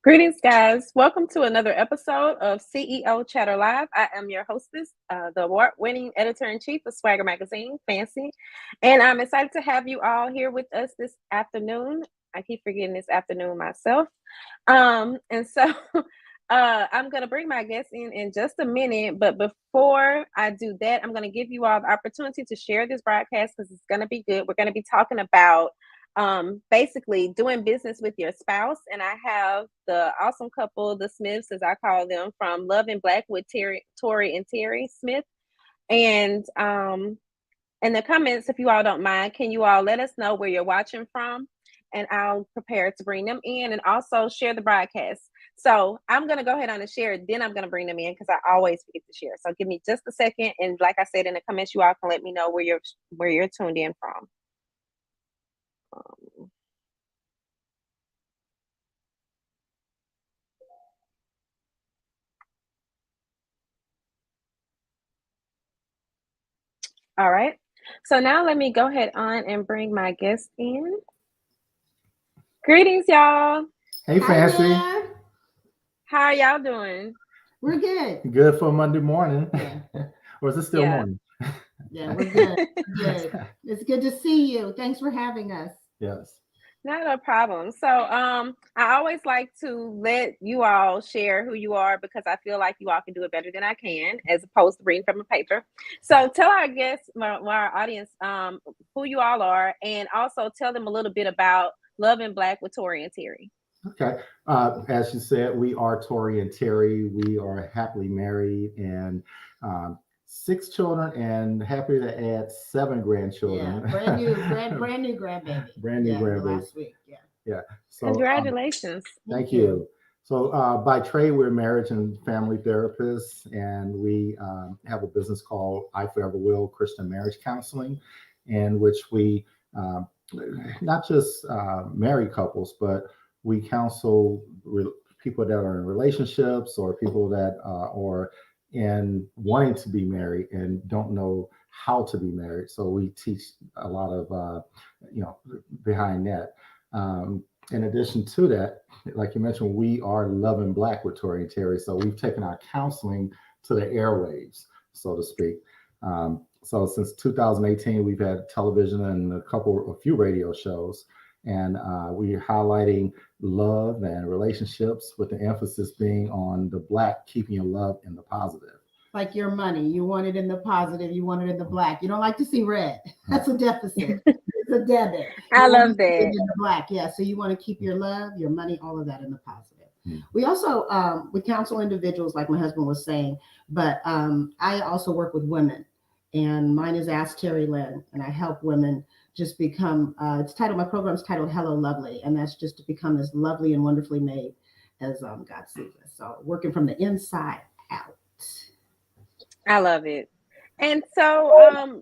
Greetings, guys. Welcome to another episode of CEO Chatter Live. I am your hostess, the award-winning editor-in-chief of Swagger Magazine, Fancy, and I'm excited to have you all here with us this afternoon. I keep forgetting this afternoon myself. And so I'm going to bring my guests in just a minute, but before I do that, I'm going to give you all the opportunity to share this broadcast because it's going to be good. We're going to be talking about basically doing business with your spouse. And I have the awesome couple, the Smiths, as I call them, from Love and Black with Tory and Terry Smith. And in the comments, if you all don't mind, can you all let us know where you're watching from? And I'll prepare to bring them in and also share the broadcast. So I'm going to go ahead on and share it. Then I'm going to bring them in because I always forget to share. So give me just a second. And like I said in the comments, you all can let me know where you're tuned in from. All right. So now let me go ahead on and bring my guest in. Greetings, y'all. Hey, Fancy. How are y'all doing? We're good. Good for Monday morning. Yeah. Or is it still morning? Yeah, we're good. Good. It's good to see you. Thanks for having us. Yes. Not a problem. So I always like to let you all share who you are because I feel like you all can do it better than I can as opposed to reading from a paper. So tell our guests, our audience, who you all are, and also tell them a little bit about Love and Black with Tory and Terry. Okay. As you said, we are Tory and Terry. We are happily married and 6 children and happy to add 7 grandchildren. Yeah, brand new grandbaby. Brand new grandbaby. Last week. Yeah. So congratulations. Thank you. So by trade, we're marriage and family therapists, and we have a business called I Forever Will Christian Marriage Counseling, in which we not just married couples, but we counsel people that are in relationships or people that are in wanting to be married and don't know how to be married. So we teach a lot of, behind that. In addition to that, like you mentioned, we are Love and Black with Tory and Terry. So we've taken our counseling to the airwaves, so to speak. So since 2018, we've had television and a few radio shows. And we're highlighting love and relationships with the emphasis being on the Black, keeping your love in the positive. Like your money, you want it in the positive, you want it in the Black. You don't like to see red. That's a deficit. It's a debit. I love that. In the Black, yeah. So you want to keep your love, your money, all of that in the positive. We also we counsel individuals, like my husband was saying, but I also work with women, and mine is Ask Terry Lynn, and I help women just become, my program's titled Hello Lovely, and that's just to become as lovely and wonderfully made as God sees us. So working from the inside out. I love it. And so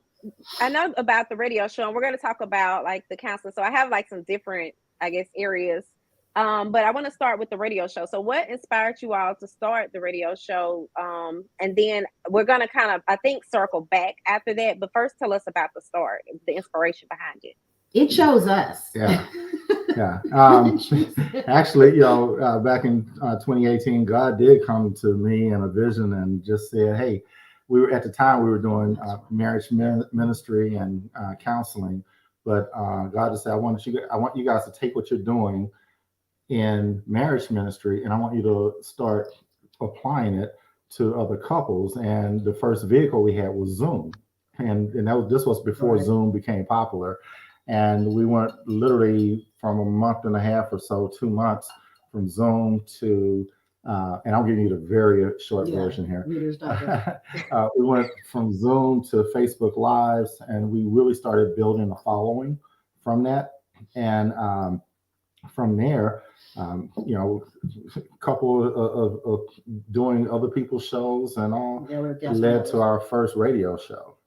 I know about the radio show, and we're going to talk about like the counseling. So I have like some different, I guess, areas. But I want to start with the radio show. So what inspired you all to start the radio show? And then we're going to kind of, I think, circle back after that. But first, tell us about the start, the inspiration behind it. It chose us. Yeah. Yeah. Actually, back in 2018, God did come to me in a vision and just said, hey, we were doing marriage ministry and counseling. But God just said, I want you guys to take what you're doing in marriage ministry, and I want you to start applying it to other couples. And the first vehicle we had was Zoom, and this was before Zoom became popular. And we went literally from a month and a half or so, 2 months, from Zoom to and I'll give you the very short version here. We went from Zoom to Facebook Lives, and we really started building a following from that. And from there, a couple of doing other people's shows and all led to our first radio show.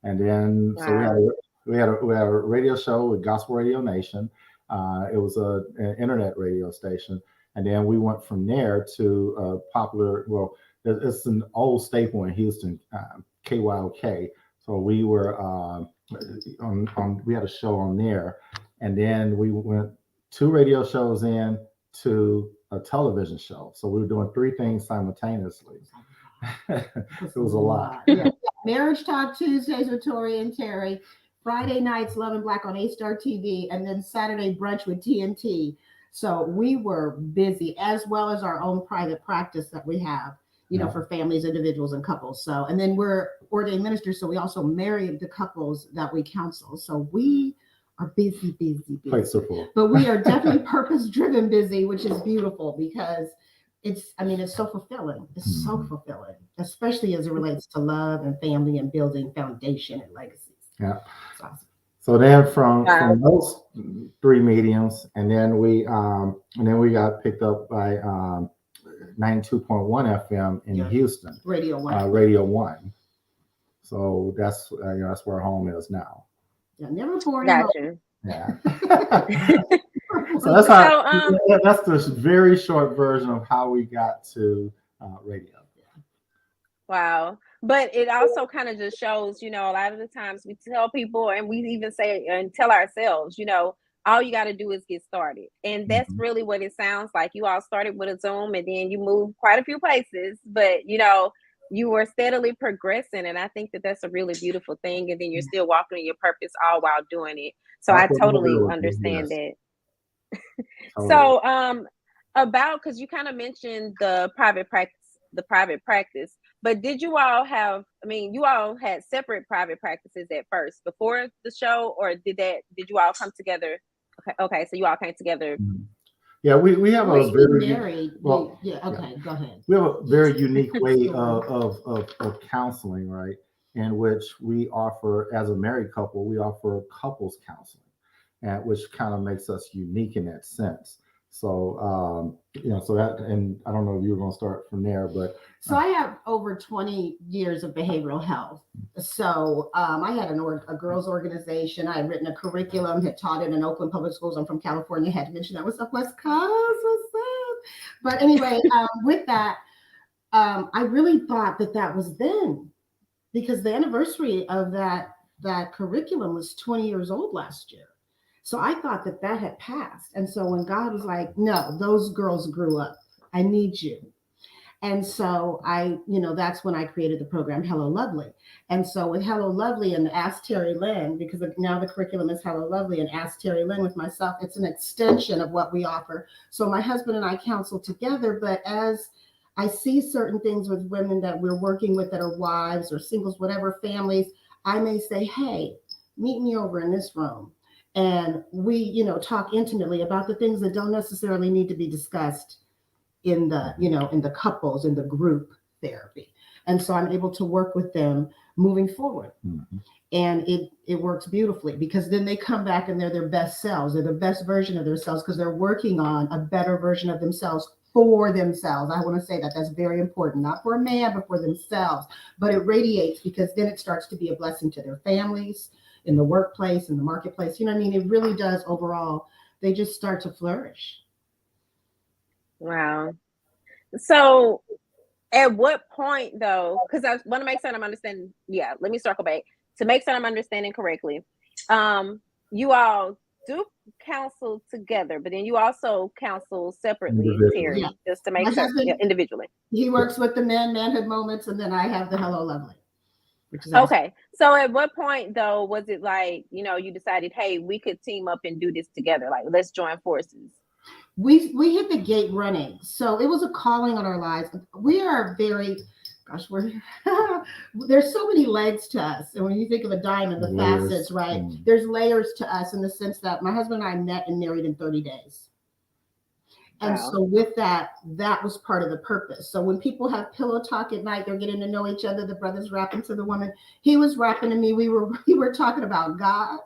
And then so we had a radio show with Gospel Radio Nation. It was an internet radio station. And then we went from there to a popular, it's an old staple in Houston, KYOK. So we were we had a show on there. And then we went 2 radio shows in to a television show. So we were doing 3 things simultaneously. It was a lot. Yeah. Marriage Talk Tuesdays with Tori and Terry. Friday nights, Love and Black on A-Star TV, and then Saturday brunch with TNT. So we were busy, as well as our own private practice that we have, for families, individuals, and couples. So, and then we're ordained ministers, so we also marry the couples that we counsel. So we are busy. Quite so full. But we are definitely purpose-driven busy, which is beautiful because it's so fulfilling. It's so fulfilling, especially as it relates to love and family and building foundation and legacies. Yeah. It's awesome. So then from those 3 mediums, and then we got picked up by 92.1 FM in Houston. Radio 1. Radio 1. So that's that's where home is now. Yeah, never boring. Gotcha. Yeah. So that's that's the very short version of how we got to radio. Wow. But it also kind of just shows, a lot of the times we tell people, and we even say and tell ourselves, all you got to do is get started. And that's really what it sounds like. You all started with a Zoom, and then you moved quite a few places, but you were steadily progressing. And I think that that's a really beautiful thing. And then you're still walking in your purpose all while doing it. So I totally understand that. So because you kind of mentioned the private practice, but did you all you all had separate private practices at first before the show, or did you all come together? Okay, so you all came together. Yeah, we have a very married. Go ahead. We have a very unique way of counseling, right? In which we offer, as a married couple, we offer couples counseling, and which kind of makes us unique in that sense. So so that, and I don't know if you were going to start from there, but so I have over 20 years of behavioral health. So I had a girls' organization. I had written a curriculum, had taught it in Oakland Public Schools. I'm from California. Had to mention that was the West Coast. But anyway, with that, I really thought that was then, because the anniversary of that curriculum was 20 years old last year. So I thought that had passed. And so when God was like, no, those girls grew up. I need you. And so that's when I created the program Hello Lovely. And so with Hello Lovely and Ask Terry Lynn, because now the curriculum is Hello Lovely and Ask Terry Lynn with myself, it's an extension of what we offer. So my husband and I counsel together, but as I see certain things with women that we're working with that are wives or singles, whatever, families, I may say, hey, meet me over in this room. And we, talk intimately about the things that don't necessarily need to be discussed in the, in the couples, in the group therapy. And so I'm able to work with them moving forward. And it works beautifully, because then they come back and they're their best selves. They're the best version of themselves, because they're working on a better version of themselves for themselves. I want to say that's very important, not for a man, but for themselves. But it radiates, because then it starts to be a blessing to their families, in the workplace, in the marketplace. It really does overall. They just start to flourish. Wow. So at what point, though, because I want to make sure I'm understanding. Yeah, let me circle back to make sure I'm understanding correctly. You all do counsel together, but then you also counsel separately, Terry, just to make sure, individually. He works with the manhood moments, and then I have the Hello Lovely. Okay. So at what point, though, was it like, you decided, hey, we could team up and do this together? Like, let's join forces. We hit the gate running. So it was a calling on our lives. We are very, there's so many legs to us. And when you think of a diamond, the facets, right? There's layers to us, in the sense that my husband and I met and married in 30 days. And so with that was part of the purpose. So when people have pillow talk at night, they're getting to know each other. The brother's rapping to the woman. He was rapping to me. We were talking about God.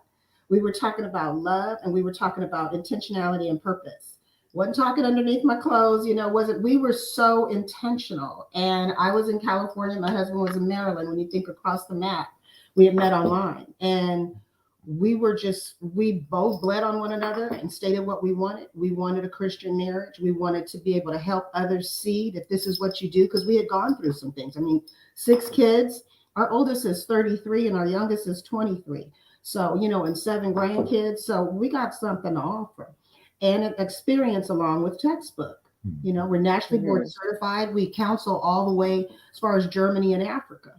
We were talking about love, and we were talking about intentionality and purpose. Wasn't talking underneath my clothes, we were so intentional. And I was in California. My husband was in Maryland. When you think across the map, we had met online, and we both bled on one another and stated what we wanted. We wanted a Christian marriage. We wanted to be able to help others see that this is what you do, because we had gone through some things. 6 kids. Our oldest is 33 and our youngest is 23. So, and 7 grandkids. So we got something to offer, and an experience along with textbook. You know, we're nationally board Mhm. certified. We counsel all the way as far as Germany and Africa.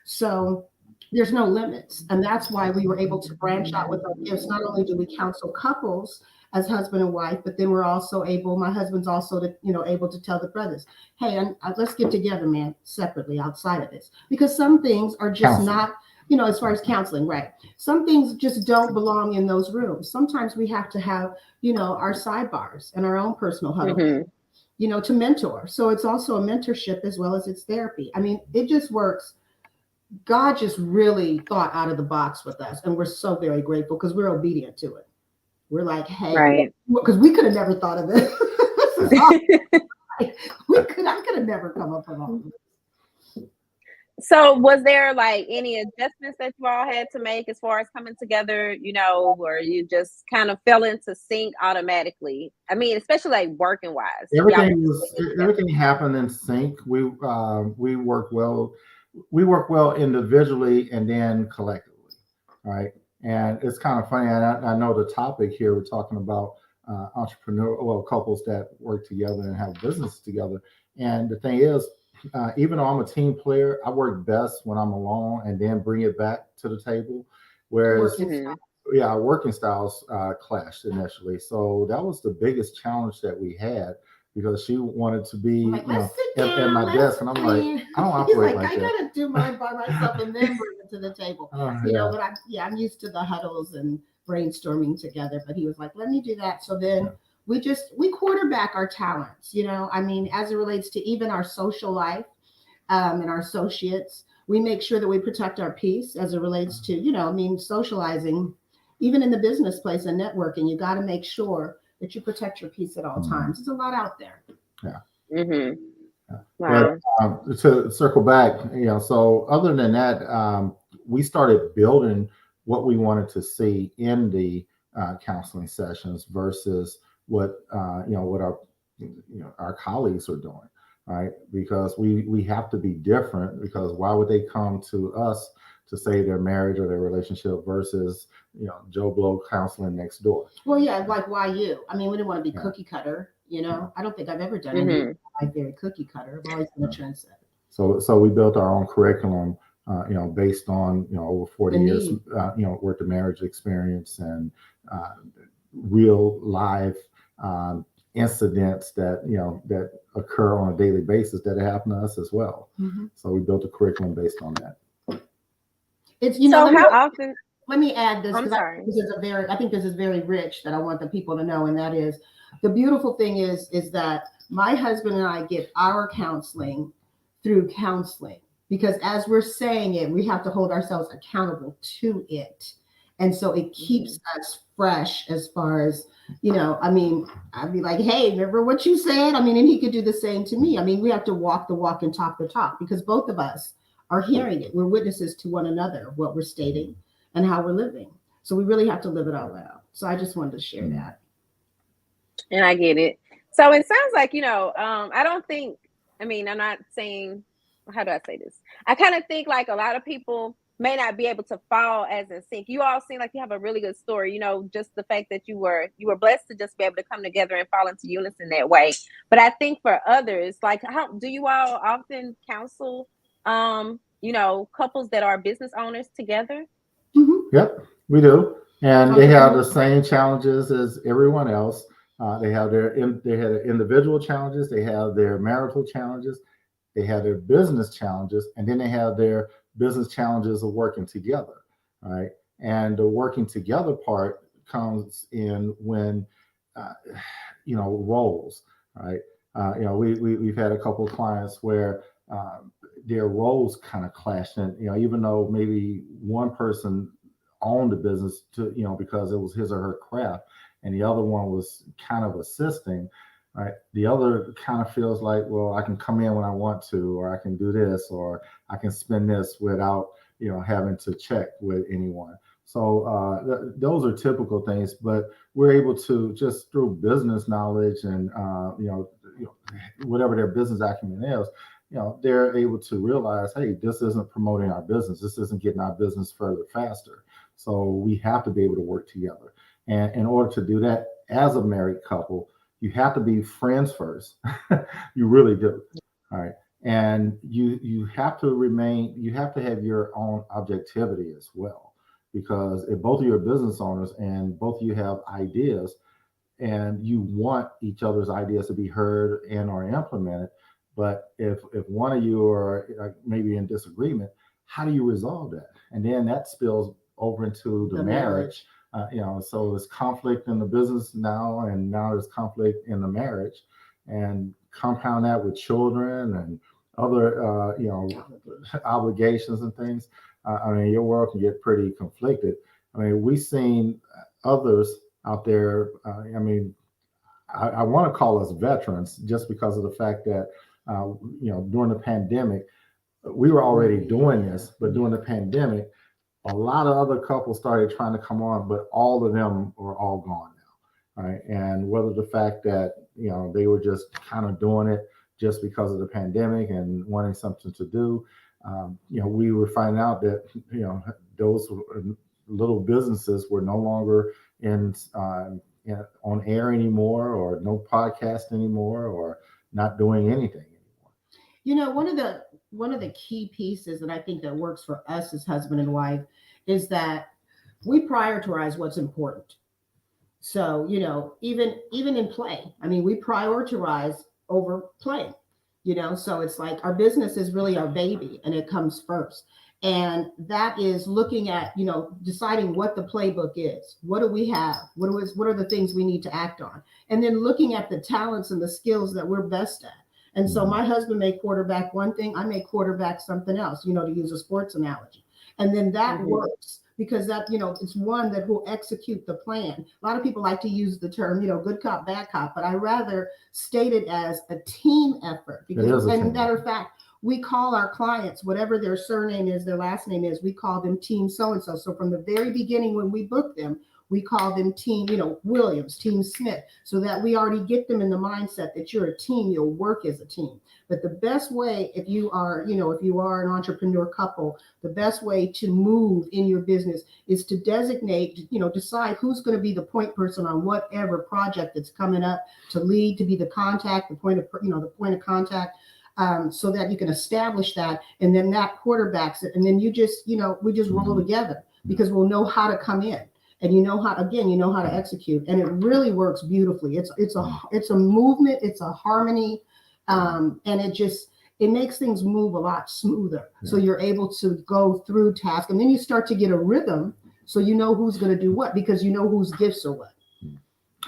So there's no limits. And that's why we were able to branch out with our gifts. Not only do we counsel couples as husband and wife, but then we're also able, my husband's also to, you know, able to tell the brothers, hey, let's get together, man, separately outside of this. Because some things are just Counseling. not, you know, as far as counseling, right? Some things just don't belong in those rooms. Sometimes we have to have, you know, our sidebars and our own personal huddle, Mhm. you know, to mentor. So it's also a mentorship as well as it's therapy. I mean, it just works. God just really thought out of the box with us, and we're so very grateful because we're obedient to it. We're like, hey, Right. because we could have never thought of this. This is awesome. I could have never come up with all of this. So was there like any adjustments that you all had to make as far as coming together, or you just kind of fell into sync automatically? I mean, especially like working wise. Y'all were Everything just was working together. everything happened in sync. We work well. We work well individually and then collectively, right? And it's kind of funny. I know the topic here we're talking about couples that work together and have business together. And the thing is, even though I'm a team player, I work best when I'm alone and then bring it back to the table. Whereas, Working Mhm. yeah, our working styles clashed initially. So that was the biggest challenge that we had because she wanted to be, I'm like, let's sit at down. my desk, and I'm like, I don't He's operate like, like I that. gotta do mine by myself and then bring it to the table. You know, Yeah, but I'm used to the huddles and brainstorming together. But he was like, let me do that. So then yeah. we quarterback our talents. You know, I mean, as it relates to even our social life, and our associates, we make sure that we protect our peace as it relates to, you know, I mean, socializing, even in the business place and networking, you got to make sure that you protect your peace at all Mhm. times. There's a lot out there. Yeah. Mhm. Yeah. But Wow. to circle back, so other than that, we started building what we wanted to see in the counseling sessions versus what our colleagues are doing, right? Because we have to be different. Because why would they come to us to say their marriage or their relationship versus Joe Blow counseling next door? Well, yeah, like why you? I mean, we didn't want to be Yeah. cookie cutter, you know. I don't think I've ever done anything Mhm. like very cookie cutter. I've always been a Yeah. trendsetter. So we built our own curriculum, based on over 40 The years, need. worth of marriage experience and uh, real live incidents that occur on a daily basis that happen to us as well. Mhm. So we built a curriculum based on that. It's, you know, So how often? let me add this I'm because sorry. I think this is very rich that I want the people to know, and that is the beautiful thing is that my husband and I get our counseling through counseling because as we're saying it, we have to hold ourselves accountable to it, and so it keeps Mhm. us fresh as far as, you know. I mean, I'd be like, hey, remember what you said? I mean, and he could do the same to me. I mean, we have to walk the walk and talk the talk because both of us are hearing it. We're witnesses to one another of what we're stating and how we're living. So we really have to live it out loud. So I just wanted to share that. And I get it. So it sounds like, I don't think, I mean, I'm not saying, how do I say this? I kind of think like a lot of people may not be able to fall as in sync. You all seem like you have a really good story, just the fact that you were blessed to just be able to come together and fall into unison that way. But I think for others, like how do you all often counsel couples that are business owners together? Mm-hmm. Yep, we do, and they have the Entrepreneurs. same challenges as everyone else. They have their individual challenges, they have their marital challenges, they have their business challenges, and then they have their business challenges of working together, right? And the working together part comes in when, uh, roles, right? We've had a couple of clients where their roles kind of clashed, and even though maybe one person owned the business because it was his or her craft, and the other one was kind of assisting. Right. The other kind of feels like, well, I can come in when I want to, or I can do this, or I can spend this without, having to check with anyone. So those are typical things, but we're able to just through business knowledge and whatever their business acumen is, they're able to realize, hey, this isn't promoting our business. This isn't getting our business further faster. So we have to be able to work together. And in order to do that as a married couple, you have to be friends first. You really do. All right. And you have to remain, you have to have your own objectivity as well. Because if both of you are business owners and both of you have ideas and you want each other's ideas to be heard and or implemented, but if one of you are maybe in disagreement, how do you resolve that? And then that spills over into the marriage. So there's conflict in the business now, and now there's conflict in the marriage, and compound that with children and other obligations and things. Your world can get pretty conflicted. We've seen others out there. I want to call us veterans just because of the fact that during the pandemic we were already doing this, but during the pandemic a lot of other couples started trying to come on, but all of them are all gone now. Right. And whether the fact that, they were just kind of doing it just because of the pandemic and wanting something to do, we were finding out that, those little businesses were no longer on air anymore, or no podcast anymore, or not doing anything anymore. One of the key pieces that I think that works for us as husband and wife is that we prioritize what's important. So, even in play, we prioritize over play, so it's like our business is really our baby and it comes first. And that is looking at, deciding what the playbook is. What do we have? What are the things we need to act on? And then looking at the talents and the skills that we're best at. And so my husband may quarterback one thing, I may quarterback something else, to use a sports analogy. And then that works because that, it's one that will execute the plan. A lot of people like to use the term, good cop, bad cop, but I rather state it as a team effort. Because, and matter of fact, we call our clients, whatever their surname is, their last name is, we call them team so-and-so. So from the very beginning, when we book them, we call them team, Williams, team Smith, so that we already get them in the mindset that you're a team, you'll work as a team. But the best way, if you are an entrepreneur couple, the best way to move in your business is to designate, decide who's going to be the point person on whatever project that's coming up, to lead, to be the contact, the point of contact. So that you can establish that, and then that quarterbacks it, and then we just roll together because we'll know how to come in, and you know how to execute, and it really works beautifully. It's a movement, it's a harmony, and it makes things move a lot smoother. Yeah. So you're able to go through tasks, and then you start to get a rhythm, so you know who's going to do what because you know whose gifts are what.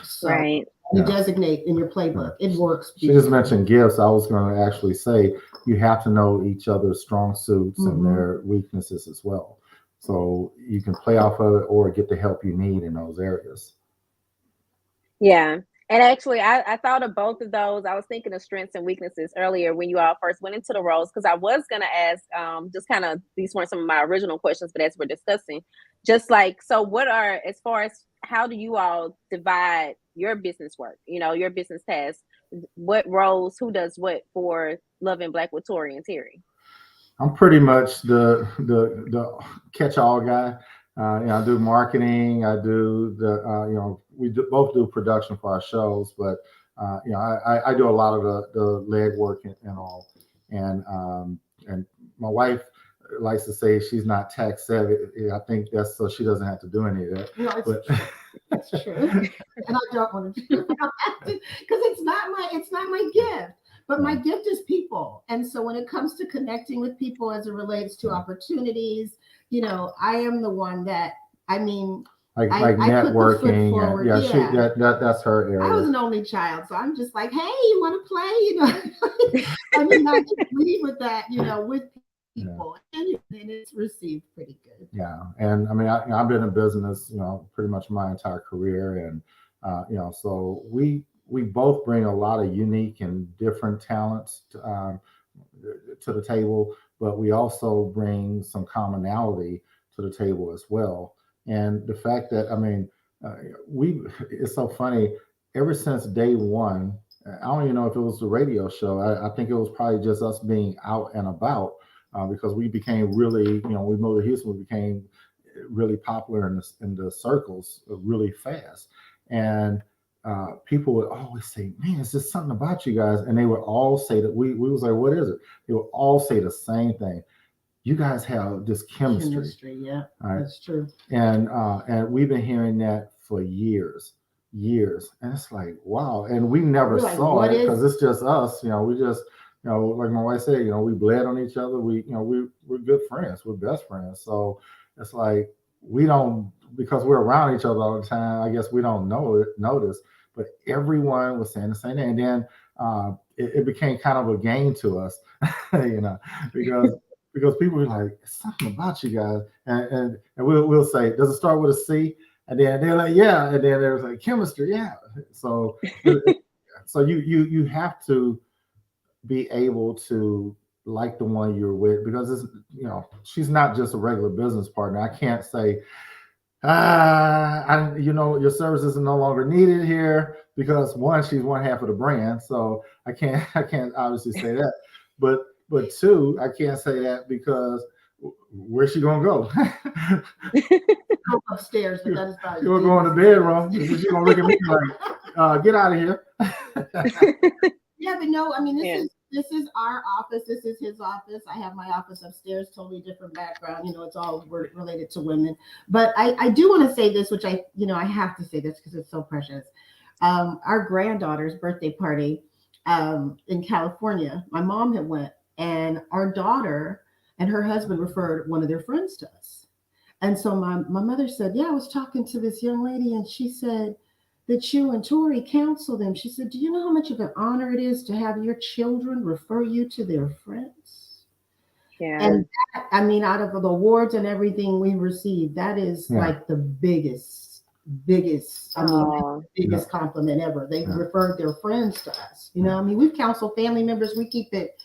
So, right. You designate in your playbook. It works. She just mentioned gifts. I was going to actually say you have to know each other's strong suits and their weaknesses as well. So you can play off of it or get the help you need in those areas. Yeah. And actually, I thought of both of those. I was thinking of strengths and weaknesses earlier when you all first went into the roles, because I was going to ask, just kind of, these weren't some of my original questions, but as we're discussing, just like, so what are, as far as how do you all divide your business work, your business tasks, what roles, who does what for Loving Black with Tori and Teri? I'm pretty much the catch-all guy. I do marketing. I do we both do production for our shows, but I do a lot of the leg work and all. And my wife likes to say she's not tech savvy. I think that's so she doesn't have to do any of that. No, it's true, and I don't want to do that because it's not my gift. But my gift is people, and so when it comes to connecting with people as it relates to opportunities, I am the one that like networking. That's her area. I was an only child, so I'm just like, hey, you want to play? I just leave with that, with people, and it's received pretty good. Yeah, and I've been in business, pretty much my entire career, and so we both bring a lot of unique and different talents to the table, but we also bring some commonality to the table as well. And the fact that it's so funny. Ever since day one, I don't even know if it was the radio show. I think it was probably just us being out and about. Because we became really, we moved to Houston, we became really popular in the circles really fast. And people would always say, "Man, it's just something about you guys," and they would all say that we was like, "What is it?" They would all say the same thing. You guys have this chemistry. Chemistry, yeah, Right? that's true. And we've been hearing that for years, and it's like, wow. And we never We're like, saw what it is because it's just us. We just, like my wife said, we bled on each other. We're good friends. We're best friends. So it's like we don't, because we're around each other all the time. I guess we don't notice, but everyone was saying the same thing. And then it became kind of a game to us, you know, because people were like, "It's something about you guys," and we'll say, "Does it start with a C?" And then they're like, "Yeah," and then there's like chemistry, yeah. So so you have to be able to like the one you're with, because it's, she's not just a regular business partner. I can't say, your services are no longer needed here, because one, she's one half of the brand, so I can't obviously say that. But two, I can't say that because where's she gonna go? go upstairs, but that is about She'll go in the bedroom. She's gonna look at me like, "Get out of here." Yeah, but no, I mean, Yeah. this is our office. This is his office. I have my office upstairs, totally different background. It's all related to women. But I do want to say this, which I have to say this because it's so precious. Our granddaughter's birthday party in California, my mom had went, and our daughter and her husband referred one of their friends to us. And so my mother said, "Yeah, I was talking to this young lady, and she said that you and Tori counsel them." She said, "Do you know how much of an honor it is to have your children refer you to their friends?" Yeah. And that, I mean, out of the awards and everything we received, that is like the biggest, Oh. biggest compliment ever. They referred their friends to us. I mean, we've counseled family members. We keep it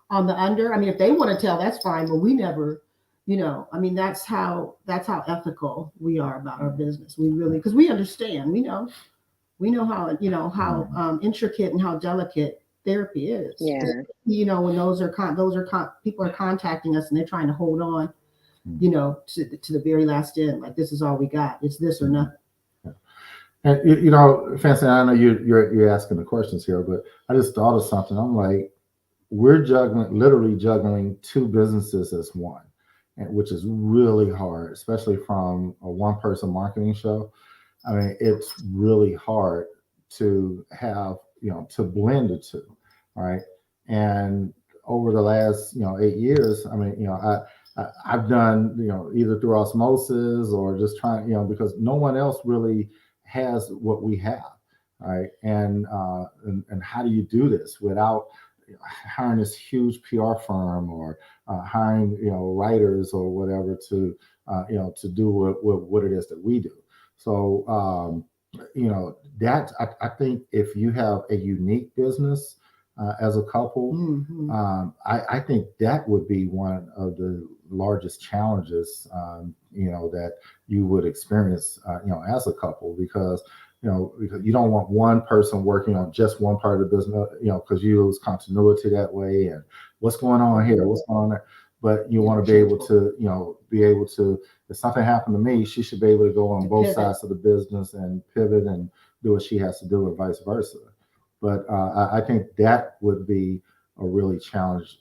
on the under. I mean, if they want to tell, that's fine, but we never, I mean, that's how ethical we are about our business. We really, because we understand, we know how, how intricate and how delicate therapy is. Yeah. When people are contacting us and they're trying to hold on, to the very last end, like, this is all we got. It's this or nothing. And Fancy, I know you're asking the questions here, but I just thought of something. I'm like, we're literally juggling two businesses as one, which is really hard, especially from a one-person marketing show. I mean, it's really hard to have, to blend the two, right? And over the last, 8 years, I mean, I've done, either through osmosis or just trying, because no one else really has what we have, right? And how do you do this without hiring this huge PR firm, or hiring, writers or whatever to, to do what it is that we do. So, that I think if you have a unique business as a couple, I think that would be one of the largest challenges, that you would experience, as a couple, because you don't want one person working on just one part of the business, because you lose continuity that way. And what's going on here? What's going on there? But you want to be able to, if something happened to me, she should be able to go on both sides of the business and pivot and do what she has to do, and vice versa. But I think that would be a really challenge,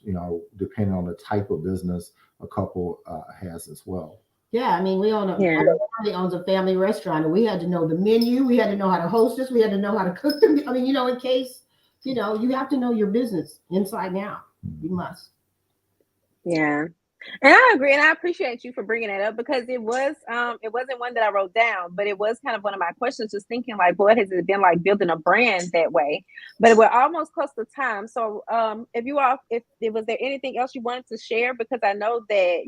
depending on the type of business a couple has as well. Yeah, I mean, we own my family owns a family restaurant, and we had to know the menu. We had to know how to host us. We had to know how to cook them. I mean, in case, you have to know your business inside and out. You must. Yeah. And I agree, and I appreciate you for bringing that up, because it wasn't one that I wrote down, but it was kind of one of my questions, just thinking like, what has it been like building a brand that way? But we're almost close to time. So if was there anything else you wanted to share? Because I know that,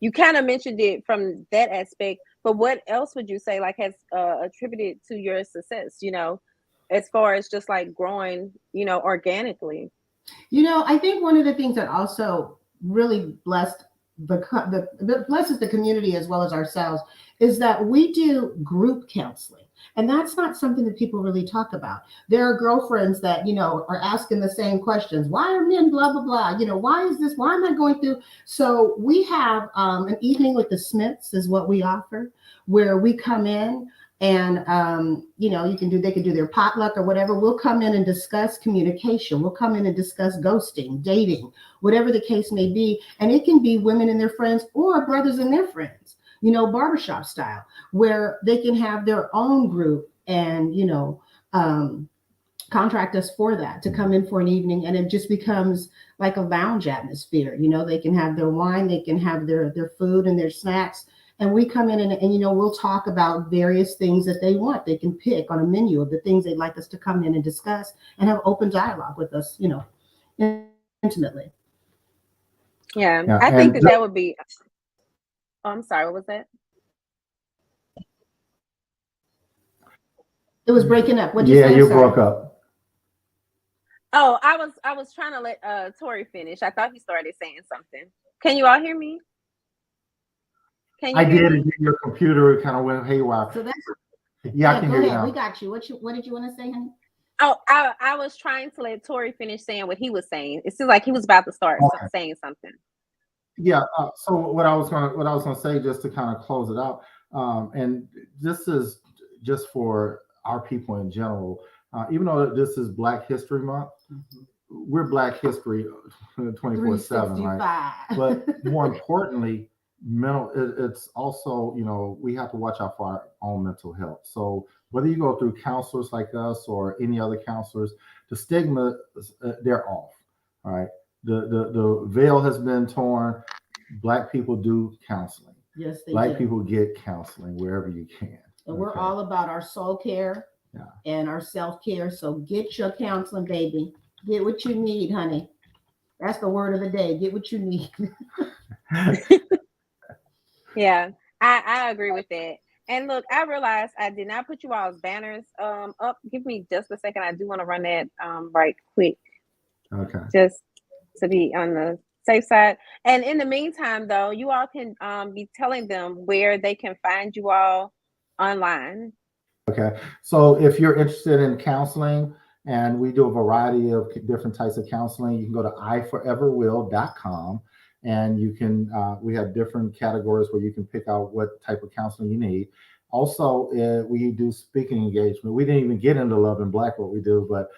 you kind of mentioned it from that aspect, but what else would you say like has attributed to your success, as far as just like growing, organically? I think one of the things that also really blesses the community as well as ourselves is that we do group counseling. And that's not something that people really talk about. There are girlfriends that, are asking the same questions. Why are men blah, blah, blah? Why is this? Why am I going through? So we have an evening with the Smiths is what we offer, where we come in And they can do their potluck or whatever. We'll come in and discuss communication. We'll come in and discuss ghosting, dating, whatever the case may be. And it can be women and their friends or brothers and their friends, barbershop style, where they can have their own group and contract us for that, to come in for an evening, and it just becomes like a lounge atmosphere. They can have their wine, they can have their food and their snacks, and we come in and we'll talk about various things that they want. They can pick on a menu of the things they'd like us to come in and discuss, and have open dialogue with us, intimately. Yeah, I think that would be. Oh, I'm sorry. What was that? It was breaking up. What you broke up. Oh, I was trying to let Tori finish. I thought he started saying something. Can you all hear me? I did. Your computer kind of went haywire. So that's I can hear you now. We got you. What did you want to say, honey? Oh, I was trying to let Tori finish saying what he was saying. It seems like he was about to start saying something. Yeah. So what I was gonna say, just to kind of close it out, and this is just for our people in general. Even though this is Black History Month, we're Black History 24/7, right? But more importantly, it's also, we have to watch out for our own mental health. So whether you go through counselors like us or any other counselors, the stigma, they're off. All right. The veil has been torn. Black people do counseling. Yes, they Black do. people get counseling wherever you can. And we're all about our soul care and our self-care. So get your counseling, baby. Get what you need, honey. That's the word of the day. Get what you need. Yeah, I agree with that. And look, I realized I did not put you all's banners up. Give me just a second. I do want to run that right quick. Okay. Just to be on the safe side. And in the meantime, though, you all can be telling them where they can find you all online. Okay. So if you're interested in counseling, and we do a variety of different types of counseling, you can go to iforeverwill.com, and you can, we have different categories where you can pick out what type of counseling you need. Also, we do speaking engagement. We didn't even get into Love and Black, what we do, but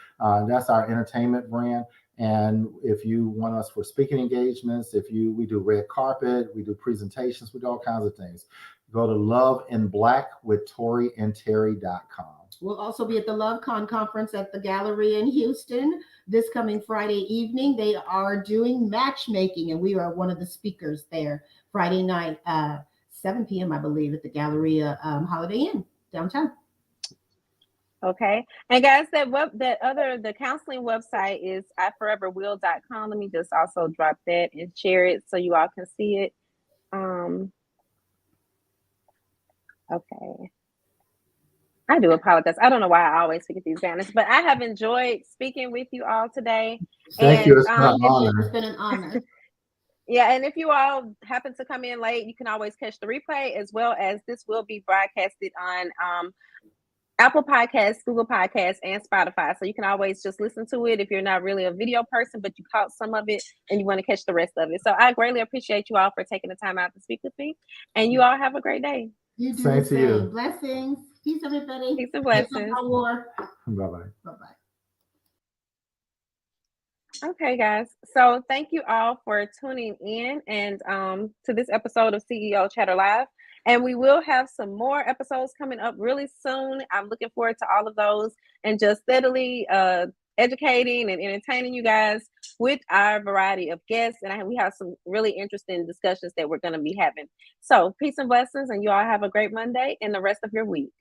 that's our entertainment brand. And if you want us for speaking engagements, we do red carpet, we do presentations, we do all kinds of things. Go to loveandblack.com. We'll also be at the LoveCon conference at the Galleria in Houston this coming Friday evening. They are doing matchmaking, and we are one of the speakers there Friday night, 7 p.m., I believe, at the Galleria Holiday Inn downtown. Okay. And guys, the counseling website is iforeverwill.com. Let me just also drop that and share it so you all can see it. Okay. I do apologize. I don't know why I always forget these banners, but I have enjoyed speaking with you all today. Thank you. It's been an honor. Yeah, and if you all happen to come in late, you can always catch the replay, as well as this will be broadcasted on Apple Podcasts, Google Podcasts, and Spotify. So you can always just listen to it if you're not really a video person, but you caught some of it and you want to catch the rest of it. So I greatly appreciate you all for taking the time out to speak with me, and you all have a great day. You do the same. Blessings. Peace, everybody. Peace and blessings. Bye-bye. Bye-bye. Okay, guys. So thank you all for tuning in and to this episode of CEO Chatter Live. And we will have some more episodes coming up really soon. I'm looking forward to all of those and just steadily educating and entertaining you guys with our variety of guests. And we have some really interesting discussions that we're going to be having. So peace and blessings, and you all have a great Monday and the rest of your week.